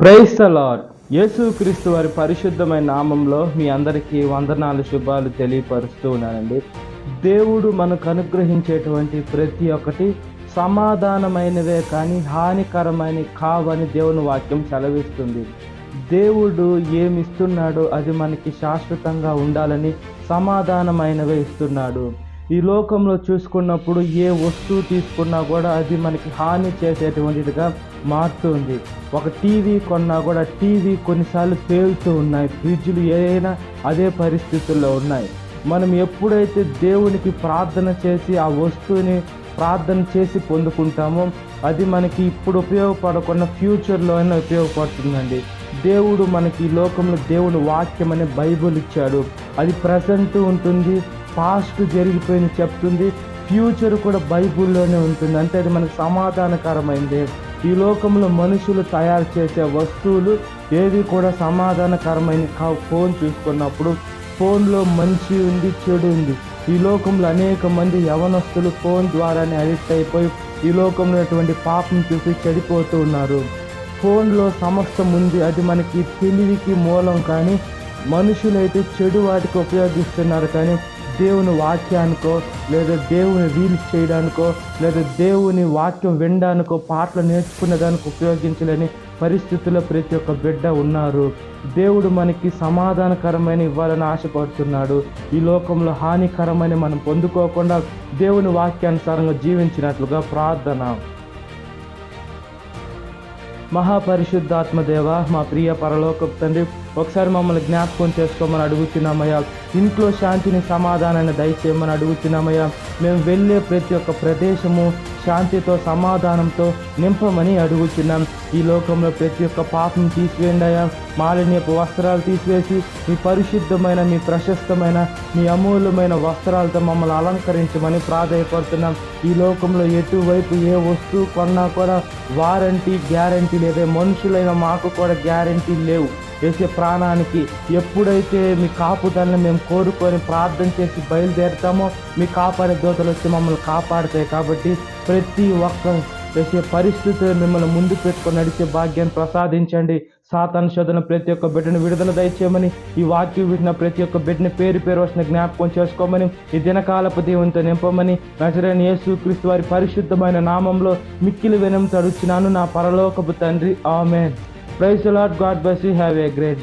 Praise the lord. యేసుక్రీస్తు వారి పరిశుద్ధమైన నామంలో మీ అందరికీ వందనాలు, శుభాలు తెలియపరుస్తూ ఉన్నానండి. దేవుడు మనకు అనుగ్రహించేటువంటి ప్రతి ఒక్కటి సమాధానమైనవే కానీ హానికరమైన కావని దేవుని వాక్యం సెలవిస్తుంది. దేవుడు ఏమి ఇస్తున్నాడో అది మనకి శాశ్వతంగా ఉండాలని సమాధానమైనవే ఇస్తున్నాడు. ఈ లోకంలో చూసుకున్నప్పుడు ఏ వస్తువు తీసుకున్నా కూడా అది మనకి హాని చేసేటువంటిదిగా మారుతుంది. ఒక టీవీ కొన్నా కూడా టీవీ కొన్నిసార్లు పేలుతూ ఉన్నాయి. ఫ్రిడ్జ్లు ఏదైనా అదే పరిస్థితుల్లో ఉన్నాయి. మనం ఎప్పుడైతే దేవునికి ప్రార్థన చేసి ఆ వస్తువుని ప్రార్థన చేసి పొందుకుంటామో అది మనకి ఇప్పుడు ఉపయోగపడకుండా ఫ్యూచర్లో అయినా ఉపయోగపడుతుందండి. దేవుడు మనకి ఈ లోకంలో దేవుని వాక్యం అనే బైబుల్ ఇచ్చాడు. అది ప్రజెంట్ ఉంటుంది, పాస్ట్ జరిగిపోయింది చెప్తుంది, ఫ్యూచర్ కూడా బైబుల్లోనే ఉంటుంది. అంటే అది మనకు సమాధానకరమైంది. ఈ లోకంలో మనుషులు తయారు చేసే వస్తువులు ఏది కూడా సమాధానకరమైన ఫోన్ చూసుకున్నప్పుడు ఫోన్లో మంచి ఉంది, చెడు ఉంది. ఈ లోకంలో అనేక మంది యవనస్తులు ఫోన్ ద్వారానే అడిక్ట్ అయిపోయి ఈ లోకంలో ఉన్నటువంటి పాపం చూసి చెడిపోతూ ఉన్నారు. ఫోన్లో సమస్తం ఉంది, అది మనకి తెలివికి మూలం. కానీ మనుషులైతే చెడు వాటికి ఉపయోగిస్తున్నారు. కానీ దేవుని వాక్యానికో లేదా దేవుని రీల్స్ చేయడానికో లేదా దేవుని వాక్యం వినడానికో పాటలు నేర్చుకునేదానికి ఉపయోగించలేని పరిస్థితుల్లో ప్రతి ఒక్క బిడ్డ ఉన్నారు. దేవుడు మనకి సమాధానకరమైన ఇవ్వాలని ఆశపడుతున్నాడు. ఈ లోకంలో హానికరమైన మనం పొందుకోకుండా దేవుని వాక్యానుసారంగా జీవించినట్లుగా ప్రార్థన. మహాపరిశుద్ధాత్మ దేవ, మా ప్రియ పరలోకపు తండ్రి, ఒకసారి మమ్మల్ని జ్ఞాపకం చేసుకోమని అడుగుతున్నామయ్యా. ఇంట్లో శాంతిని, సమాధానాన్ని దయచేయమని అడుగుతున్నామయ్యా. మేము వెళ్ళే ప్రతి ఒక్క ప్రదేశము శాంతితో, సమాధానంతో నింపమని అడుగుతున్నాం. ఈ లోకంలో ప్రతి ఒక్క పాపం తీసివేయండి అయ్యా. మాలిన్యపు వస్త్రాలు తీసివేసి మీ పరిశుద్ధమైన, మీ ప్రశస్తమైన, మీ అమూల్యమైన వస్త్రాలతో మమ్మల్ని అలంకరించమని ప్రాధాయపడుతున్నాం. ఈ లోకంలో ఎటువైపు ఏ వస్తువు కొన్నా కూడా వారంటీ, గ్యారంటీ లేదా మనుషులైన మాకు కూడా గ్యారంటీ లేవు. వేసే ప్రాణానికి ఎప్పుడైతే మీ కాపుదలను మేము కోరుకొని ప్రార్థన చేసి బయలుదేరుతామో మీ కాపాడే దూతలు వచ్చి మమ్మల్ని కాపాడుతాయి. కాబట్టి ప్రతి ఒక్క వేసే పరిస్థితులు మిమ్మల్ని ముందు పెట్టుకొని నడిచే భాగ్యాన్ని ప్రసాదించండి. సాతాను శోధన ప్రతి ఒక్క బిడ్డను విడుదల దయచేయమని, ఈ వాక్యం విన్న ప్రతి ఒక్క బిడ్డని పేరు పేరు వచ్చిన జ్ఞాపకం చేసుకోమని, ఈ దినకాలపు దేవునితో నింపమని నజరేయుడైన యేసుక్రీస్తు వారి పరిశుద్ధమైన నామంలో మిక్కిలి వినయంతో అడుగుచున్నాను నా పరలోకపు తండ్రి. ఆమేన్. Praise the Lord. God bless you. Have a great day.